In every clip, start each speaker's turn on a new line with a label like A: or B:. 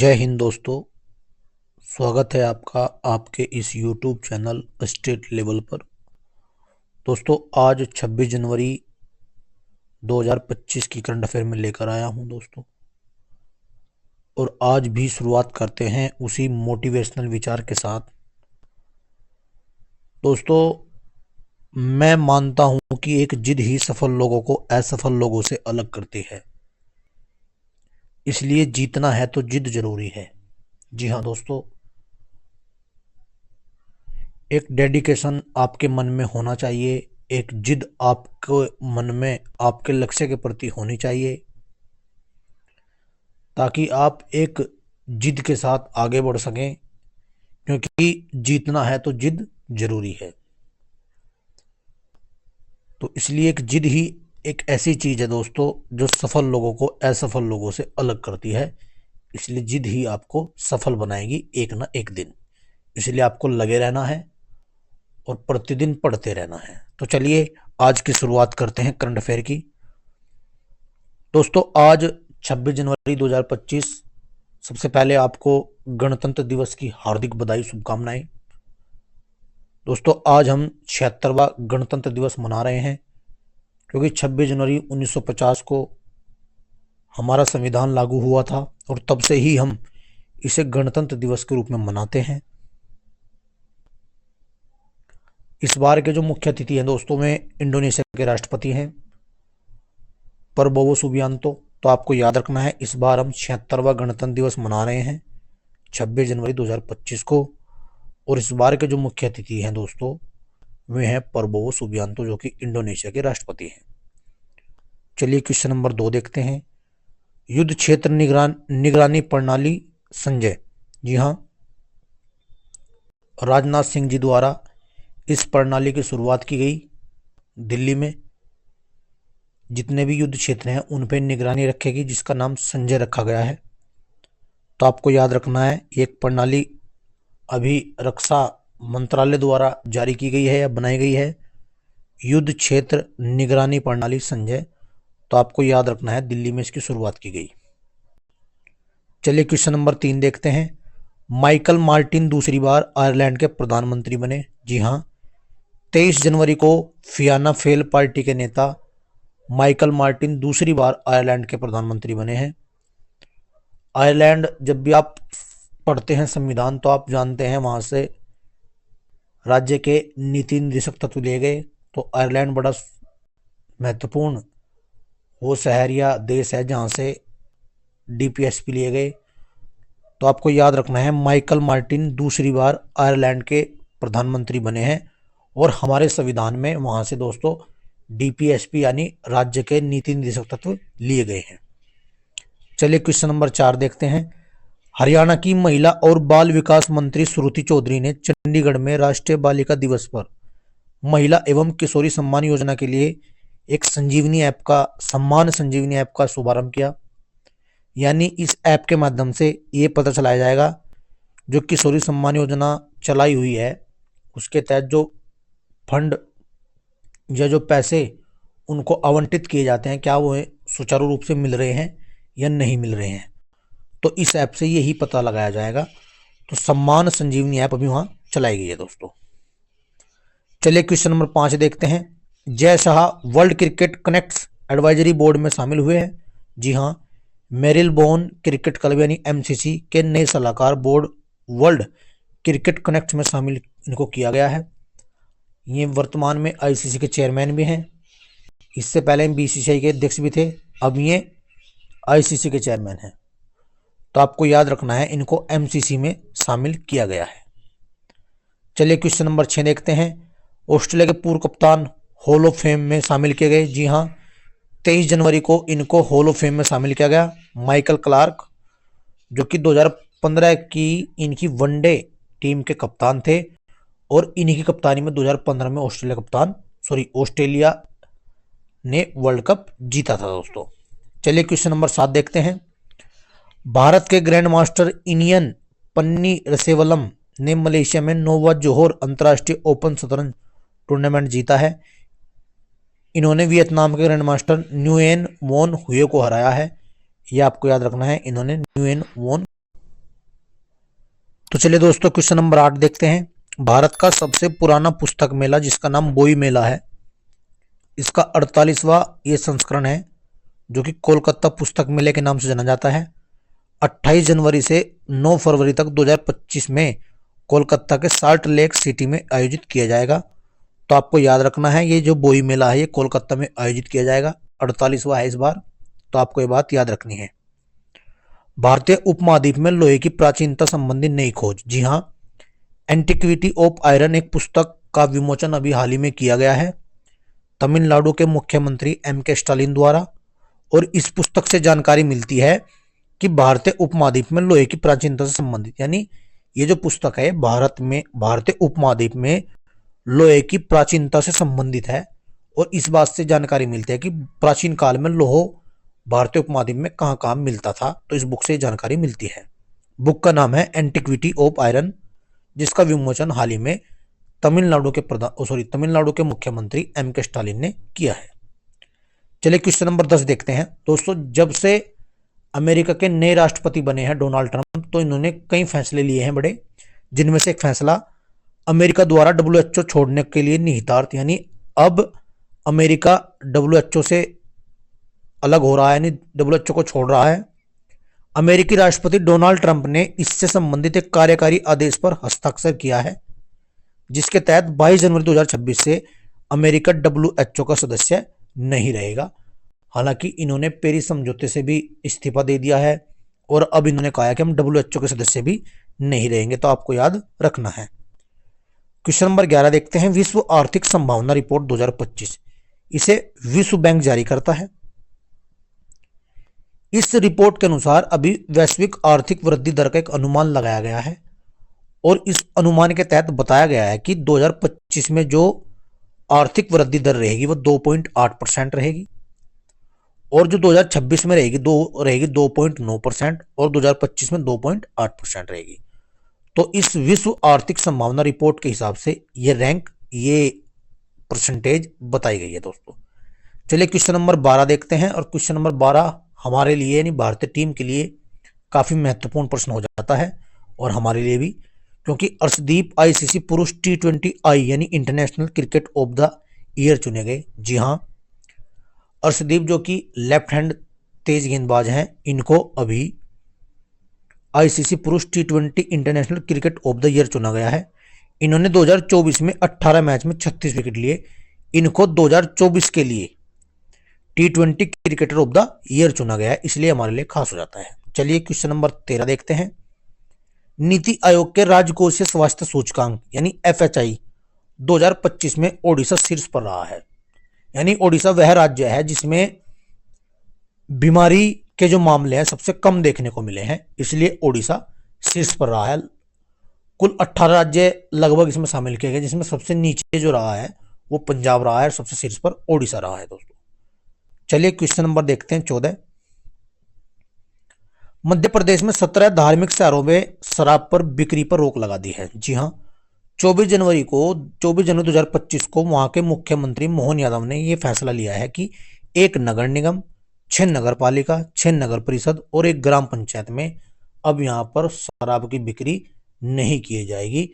A: जय हिंद दोस्तों। स्वागत है आपका आपके इस YouTube चैनल स्टेट लेवल पर। दोस्तों आज 26 जनवरी 2025 की करंट अफेयर में लेकर आया हूं दोस्तों, और आज भी शुरुआत करते हैं उसी मोटिवेशनल विचार के साथ। दोस्तों मैं मानता हूं कि एक जिद ही सफल लोगों को असफल लोगों से अलग करती है, इसलिए जीतना है तो जिद जरूरी है। जी हाँ दोस्तों, एक डेडिकेशन आपके मन में होना चाहिए, एक जिद आपके मन में आपके लक्ष्य के प्रति होनी चाहिए, ताकि आप एक जिद के साथ आगे बढ़ सकें, क्योंकि जीतना है तो जिद जरूरी है। तो इसलिए एक जिद ही एक ऐसी चीज है दोस्तों जो सफल लोगों को असफल लोगों से अलग करती है। इसलिए जिद ही आपको सफल बनाएगी एक ना एक दिन। इसलिए आपको लगे रहना है और प्रतिदिन पढ़ते रहना है। तो चलिए आज की शुरुआत करते हैं करंट अफेयर की। दोस्तों आज 26 जनवरी 2025। सबसे पहले आपको गणतंत्र दिवस की हार्दिक बधाई, शुभकामनाएं। दोस्तों आज हम 76वां गणतंत्र दिवस मना रहे हैं, क्योंकि 26 जनवरी 1950 को हमारा संविधान लागू हुआ था और तब से ही हम इसे गणतंत्र दिवस के रूप में मनाते हैं। इस बार के जो मुख्य अतिथि हैं दोस्तों में इंडोनेशिया के राष्ट्रपति हैं प्रबोवो सुबियांतो। तो आपको याद रखना है इस बार हम 76वां गणतंत्र दिवस मना रहे हैं 26 जनवरी 2025 को, और इस बार के जो मुख्य अतिथि हैं दोस्तों वे हैं प्रबोवो सुबियांतो, जो कि इंडोनेशिया के राष्ट्रपति हैं। चलिए क्वेश्चन नंबर 2 देखते हैं। युद्ध क्षेत्र निगरानी प्रणाली संजय। जी हाँ, राजनाथ सिंह जी द्वारा इस प्रणाली की शुरुआत की गई। दिल्ली में जितने भी युद्ध क्षेत्र हैं उन पर निगरानी रखेगी, जिसका नाम संजय रखा गया है। तो आपको याद रखना है एक प्रणाली अभी रक्षा मंत्रालय द्वारा जारी की गई है या बनाई गई है, युद्ध क्षेत्र निगरानी प्रणाली संजय। तो आपको याद रखना है दिल्ली में इसकी शुरुआत की गई। चलिए क्वेश्चन नंबर 3 देखते हैं। माइकल मार्टिन दूसरी बार आयरलैंड के प्रधानमंत्री बने। जी हाँ, 23 जनवरी को फियाना फेल पार्टी के नेता माइकल मार्टिन दूसरी बार आयरलैंड के प्रधानमंत्री बने हैं। आयरलैंड, जब भी आप पढ़ते हैं संविधान तो आप जानते हैं वहां से राज्य के नीति निर्देशक तत्व लिए गए। तो आयरलैंड बड़ा महत्वपूर्ण वो शहर या देश है जहां से डीपीएसपी लिए गए। तो आपको याद रखना है माइकल मार्टिन दूसरी बार आयरलैंड के प्रधानमंत्री बने हैं, और हमारे संविधान में वहां से दोस्तों डीपीएसपी यानी राज्य के नीति निर्देशक तत्व लिए गए हैं। चलिए क्वेश्चन नंबर 4 देखते हैं। हरियाणा की महिला और बाल विकास मंत्री श्रुति चौधरी ने चंडीगढ़ में राष्ट्रीय बालिका दिवस पर महिला एवं किशोरी सम्मान योजना के लिए एक सम्मान संजीवनी ऐप का शुभारंभ किया। यानी इस ऐप के माध्यम से ये पता चलाया जाएगा जो किशोरी सम्मान योजना चलाई हुई है उसके तहत जो फंड या जो पैसे उनको आवंटित किए जाते हैं क्या वो सुचारू रूप से मिल रहे हैं या नहीं मिल रहे हैं। तो इस ऐप से यही पता लगाया जाएगा। तो सम्मान संजीवनी ऐप अभी वहां चलाई गई है दोस्तों। चलिए क्वेश्चन नंबर 5 देखते हैं। Jay Shah world cricket connects advisory board में शामिल हुए हैं। जी हाँ, मेरिलबोर्न क्रिकेट क्लब यानी एमसीसी के नए सलाहकार बोर्ड वर्ल्ड क्रिकेट कनेक्ट में शामिल इनको किया गया है। ये वर्तमान में आईसीसी के चेयरमैन भी हैं। इससे पहले बीसीसीआई के अध्यक्ष भी थे, अब ये आईसीसी के चेयरमैन हैं। तो आपको याद रखना है इनको एमसीसी में शामिल किया गया है। चलिए क्वेश्चन नंबर 6 देखते हैं। ऑस्ट्रेलिया के पूर्व कप्तान हॉल ऑफ फेम में शामिल किए गए। जी हाँ, 23 जनवरी को इनको हॉल ऑफ फेम में शामिल किया गया। माइकल क्लार्क, जो कि 2015 की इनकी वनडे टीम के कप्तान थे, और इन्हीं की कप्तानी में 2015 में ऑस्ट्रेलिया ने वर्ल्ड कप जीता था दोस्तों। चलिए क्वेश्चन नंबर 7 देखते हैं। भारत के ग्रैंड मास्टर इनियन पन्नी रसेवलम ने मलेशिया में नोवा जोहोर अंतर्राष्ट्रीय ओपन शतरंज टूर्नामेंट जीता है। इन्होंने वियतनाम के ग्रैंड मास्टर न्युएन वोन हुए को हराया है। यह आपको याद रखना है, इन्होंने न्युएन वोन तो चलिए दोस्तों, क्वेश्चन नंबर 8 देखते हैं। भारत का सबसे पुराना पुस्तक मेला जिसका नाम बोई मेला है, इसका 48वां ये संस्करण है, जो कि कोलकाता पुस्तक मेले के नाम से जाना जाता है। 28 जनवरी से 9 फरवरी तक 2025 में कोलकाता के साल्ट लेक सिटी में आयोजित किया जाएगा। तो आपको याद रखना है, ये जो बोई मेला है ये कोलकाता में आयोजित किया जाएगा, 48वां है इस बार। तो आपको ये बात याद रखनी है। भारतीय उपमहाद्वीप में लोहे की प्राचीनता संबंधी नई खोज। जी हाँ, एंटिक्विटी ऑफ आयरन एक पुस्तक का विमोचन अभी हाल ही में किया गया है तमिलनाडु के मुख्यमंत्री M.K. स्टालिन द्वारा। और इस पुस्तक से जानकारी मिलती है कि भारतीय उपमहाद्वीप में लोहे की प्राचीनता से संबंधित, यानी ये जो पुस्तक है भारतीय उपमहाद्वीप में लोहे की प्राचीनता से संबंधित है। और इस बात से जानकारी मिलती है कि प्राचीन काल में लोहा भारतीय उपमहाद्वीप में कहां कहां मिलता था। तो इस बुक से जानकारी मिलती है। बुक का नाम है एंटिक्विटी ऑफ आयरन, जिसका विमोचन हाल ही में तमिलनाडु के मुख्यमंत्री M.K. स्टालिन ने किया है। चलिए क्वेश्चन नंबर 10 देखते हैं। दोस्तों, जब से अमेरिका के नए राष्ट्रपति बने हैं डोनाल्ड ट्रंप, तो इन्होंने कई फैसले लिए हैं बड़े, जिनमें से एक फैसला अमेरिका द्वारा WHO छोड़ने के लिए निहितार्थ, यानी अब अमेरिका WHO से अलग हो रहा है, यानी WHO को छोड़ रहा है। अमेरिकी राष्ट्रपति डोनाल्ड ट्रंप ने इससे संबंधित एक कार्यकारी आदेश पर हस्ताक्षर किया है, जिसके तहत 22 जनवरी 2026 से अमेरिका WHO का सदस्य नहीं रहेगा। हालांकि इन्होंने पेरिस समझौते से भी इस्तीफा दे दिया है और अब इन्होंने कहा है कि हम WHO के सदस्य भी नहीं रहेंगे। तो आपको याद रखना है। क्वेश्चन नंबर 11 देखते हैं। विश्व आर्थिक संभावना रिपोर्ट 2025, इसे विश्व बैंक जारी करता है। इस रिपोर्ट के अनुसार अभी वैश्विक आर्थिक वृद्धि दर का एक अनुमान लगाया गया है और इस अनुमान के तहत बताया गया है कि 2025 में जो आर्थिक वृद्धि दर रहेगी वो 2.8% रहेगी और जो 2026 में रहेगी 2.9% और 2025 में 2.8% रहेगी। तो इस विश्व आर्थिक संभावना रिपोर्ट के हिसाब से ये परसेंटेज बताई गई है दोस्तों। चलिए क्वेश्चन नंबर 12 देखते हैं। और क्वेश्चन नंबर 12 हमारे लिए यानी भारतीय टीम के लिए काफी महत्वपूर्ण प्रश्न हो जाता है और हमारे लिए भी, क्योंकि अर्शदीप ICC पुरुष T20I यानी international cricket of the year चुने गए। जी हाँ, अर्शदीप जो कि लेफ्ट हैंड तेज गेंदबाज हैं, इनको अभी ICC पुरुष T20 international cricket of the year चुना गया है। इन्होंने 2024 में 18 मैच में 36 विकेट लिए। इनको 2024 के लिए T20 cricketer of the year चुना गया है, इसलिए हमारे लिए खास हो जाता है। चलिए क्वेश्चन नंबर 13 देखते हैं। नीति आयोग के राजकोषीय स्वास्थ्य सूचकांक यानी FHI 2025 में ओडिशा शीर्ष पर रहा है। यानी ओडिशा वह राज्य है जिसमें बीमारी के जो मामले हैं सबसे कम देखने को मिले हैं, इसलिए ओडिशा शीर्ष पर रहा है। कुल 18 राज्य लगभग इसमें शामिल किए गए, जिसमें सबसे नीचे जो रहा है वो पंजाब रहा है और सबसे शीर्ष पर ओडिशा रहा है दोस्तों। चलिए क्वेश्चन नंबर देखते हैं 14। मध्य प्रदेश में 17 धार्मिक शहरों में शराब पर बिक्री पर रोक लगा दी है। जी हाँ, 24 जनवरी 2025 को वहां के मुख्यमंत्री मोहन यादव ने यह फैसला लिया है कि एक नगर निगम, 6 नगर पालिका, 6 नगर परिषद और एक ग्राम पंचायत में अब यहां पर शराब की बिक्री नहीं की जाएगी।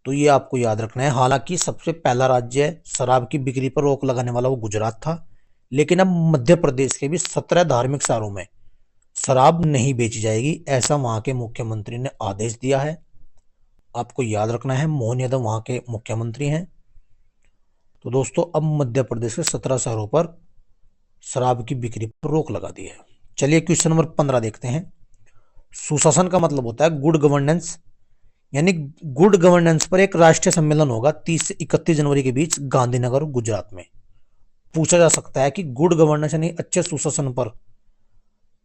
A: तो ये आपको याद रखना है। हालांकि सबसे पहला राज्य शराब की बिक्री पर रोक लगाने वाला वो गुजरात था, लेकिन अब मध्य प्रदेश के भी 17 धार्मिक शहरों में शराब नहीं बेची जाएगी, ऐसा वहां के मुख्यमंत्री ने आदेश दिया है। आपको याद रखना है, मोहन यादव वहां के मुख्यमंत्री हैं। तो दोस्तों, अब मध्य प्रदेश के 17 शहरों पर शराब की बिक्री पर रोक लगा दी है। चलिए क्वेश्चन नंबर 15 देखते हैं। सुशासन का मतलब होता है गुड गवर्नेंस, यानी गुड गवर्नेंस पर एक राष्ट्रीय सम्मेलन होगा 30 से 31 जनवरी के बीच गांधीनगर गुजरात में। पूछा जा सकता है कि गुड गवर्नेंस यानी अच्छे सुशासन पर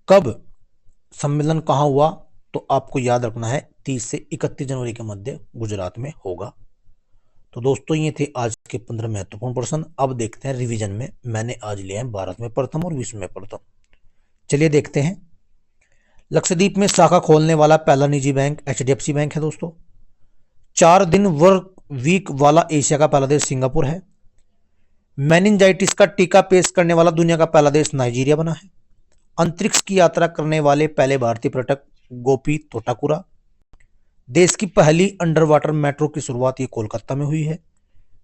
A: कब सम्मेलन कहां हुआ, तो आपको याद रखना है 30 से 31 जनवरी के मध्य गुजरात में होगा। तो दोस्तों, ये थे आज के 15 महत्वपूर्ण प्रश्न। अब देखते हैं रिवीजन में मैंने आज लिया है भारत में प्रथम और विश्व में प्रथम। चलिए देखते हैं। लक्षद्वीप में शाखा खोलने वाला पहला निजी बैंक HDFC बैंक है दोस्तों। 4 दिन वर्क वीक वाला एशिया का पहला देश सिंगापुर है। मेनिंजाइटिस का टीका पेश करने वाला दुनिया का पहला देश नाइजीरिया बना है। अंतरिक्ष की यात्रा करने वाले पहले भारतीय पर्यटक गोपी तोटाकुरा। देश की पहली अंडर वाटर मेट्रो की शुरुआत ये कोलकाता में हुई है।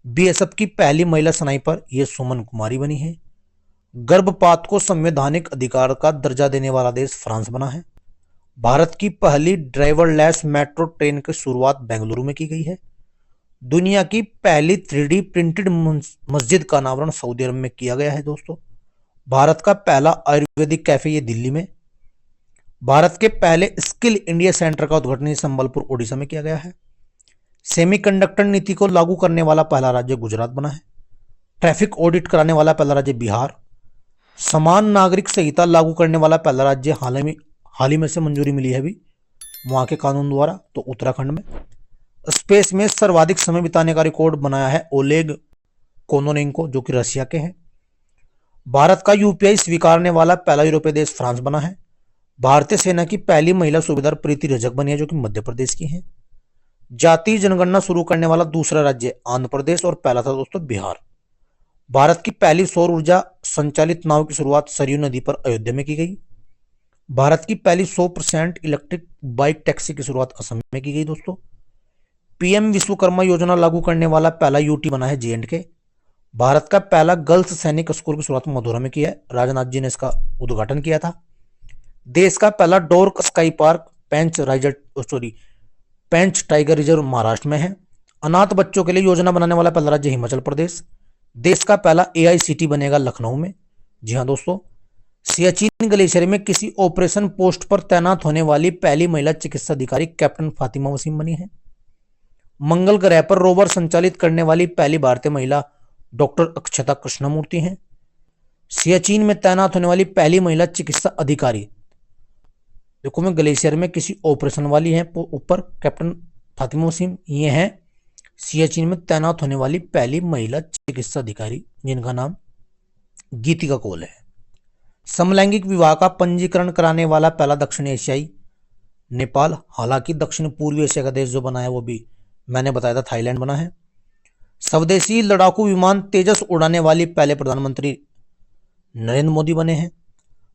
A: बीएसएफ की पहली महिला स्नाइपर ये सुमन कुमारी बनी है। गर्भपात को संवैधानिक अधिकार का दर्जा देने वाला देश फ्रांस बना है। भारत की पहली ड्राइवरलेस मेट्रो ट्रेन की शुरुआत बेंगलुरु में की गई है। दुनिया की पहली 3D प्रिंटेड मस्जिद का अनावरण सऊदी अरब में किया गया है दोस्तों। भारत का पहला आयुर्वेदिक कैफे ये दिल्ली में। भारत के पहले स्किल इंडिया सेंटर का उद्घाटन संबलपुर ओडिशा में किया गया है। सेमीकंडक्टर नीति को लागू करने वाला पहला राज्य गुजरात बना है। ट्रैफिक ऑडिट कराने वाला पहला राज्य बिहार। समान नागरिक संहिता लागू करने वाला पहला राज्य हाल ही में से मंजूरी मिली है अभी वहां के कानून द्वारा, तो उत्तराखंड में। स्पेस में सर्वाधिक समय बिताने का रिकॉर्ड बनाया है ओलेग कोनोनेंको जो कि रशिया के हैं। भारत का यूपीआई स्वीकारने वाला पहला यूरोपीय देश फ्रांस बना है। भारतीय सेना की पहली महिला सूबेदार प्रीति रजक बनी है जो कि मध्य प्रदेश की हैं। जातीय जनगणना शुरू करने वाला दूसरा राज्य आंध्र प्रदेश और पहला था दोस्तों बिहार। भारत की पहली सौर ऊर्जा संचालित नाव की शुरुआत सरयू नदी पर अयोध्या में की गई। भारत की पहली 100% इलेक्ट्रिक बाइक टैक्सी की शुरुआत असम में की गई दोस्तों। पीएम विश्वकर्मा योजना लागू करने वाला पहला यूटी बना है J&K। भारत का पहला गर्ल्स सैनिक स्कूल की शुरुआत मथुरा में की है, राजनाथ जी ने इसका उद्घाटन किया था। देश का पहला डोर्क स्काई पार्क पेंच टाइगर रिजर्व महाराष्ट्र में है। अनाथ बच्चों के लिए योजना बनाने वाला पहला राज्य हिमाचल प्रदेश। देश का पहला AICT बनेगा लखनऊ में। जी हाँ दोस्तों, सियाचिन ग्लेशियर में किसी ऑपरेशन पोस्ट पर तैनात होने वाली पहली महिला चिकित्सा अधिकारी कैप्टन फातिमा वसीम बनी है। मंगल ग्रह पर रोवर संचालित करने वाली पहली भारतीय महिला डॉक्टर अक्षता कृष्णमूर्ति हैं। सियाचिन में तैनात होने वाली पहली महिला चिकित्सा अधिकारी देखो मैं ग्लेशियर में किसी ऑपरेशन वाली है ऊपर कैप्टन फातिमा वसीम, ये हैं सियाचिन में तैनात होने वाली पहली महिला चिकित्सा अधिकारी जिनका नाम गीतिका कौल है। समलैंगिक विवाह का पंजीकरण कराने वाला पहला दक्षिण एशियाई नेपाल। हालांकि दक्षिण पूर्वी एशिया का देश जो बना है वो भी मैंने बताया था थाईलैंड बना है। स्वदेशी लड़ाकू विमान तेजस उड़ाने वाली पहले प्रधानमंत्री नरेंद्र मोदी बने हैं।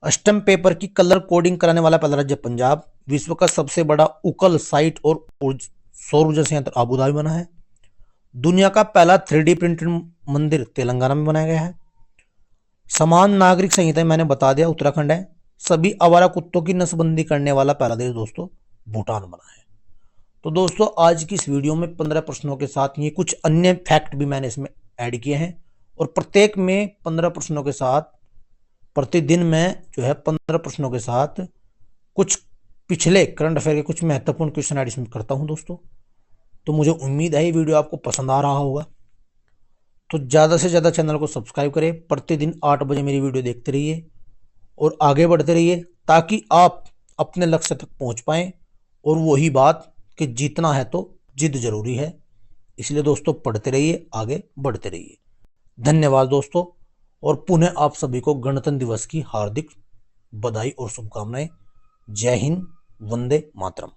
A: स्टैम्प पेपर की कलर कोडिंग कराने वाला पहला राज्य पंजाब। विश्व का सबसे बड़ा उकल साइट और सौर ऊर्जा संयंत्र आबू धाबी बना है। दुनिया का पहला 3D प्रिंटेड मंदिर तेलंगाना में बनाया गया है। समान नागरिक संहिता मैंने बता दिया उत्तराखंड है। सभी आवारा कुत्तों की नसबंदी करने वाला पहला देश दोस्तों भूटान बना है। तो दोस्तों आज की इस वीडियो में 15 प्रश्नों के साथ ये कुछ अन्य फैक्ट भी मैंने इसमें ऐड किए हैं और प्रत्येक में 15 प्रश्नों के साथ प्रतिदिन मैं जो है 15 प्रश्नों के साथ कुछ पिछले करंट अफेयर के कुछ महत्वपूर्ण क्वेश्चन ऐड इसमें करता हूं दोस्तों। तो मुझे उम्मीद है ये वीडियो आपको पसंद आ रहा होगा। तो ज़्यादा से ज़्यादा चैनल को सब्सक्राइब करें, प्रतिदिन 8 बजे मेरी वीडियो देखते रहिए और आगे बढ़ते रहिए ताकि आप अपने लक्ष्य तक पहुंच पाएं। और वही बात कि जीतना है तो जिद जरूरी है, इसलिए दोस्तों पढ़ते रहिए, आगे बढ़ते रहिए। धन्यवाद दोस्तों और पुनः आप सभी को गणतंत्र दिवस की हार्दिक बधाई और शुभकामनाएं। जय हिंद, वंदे मातरम।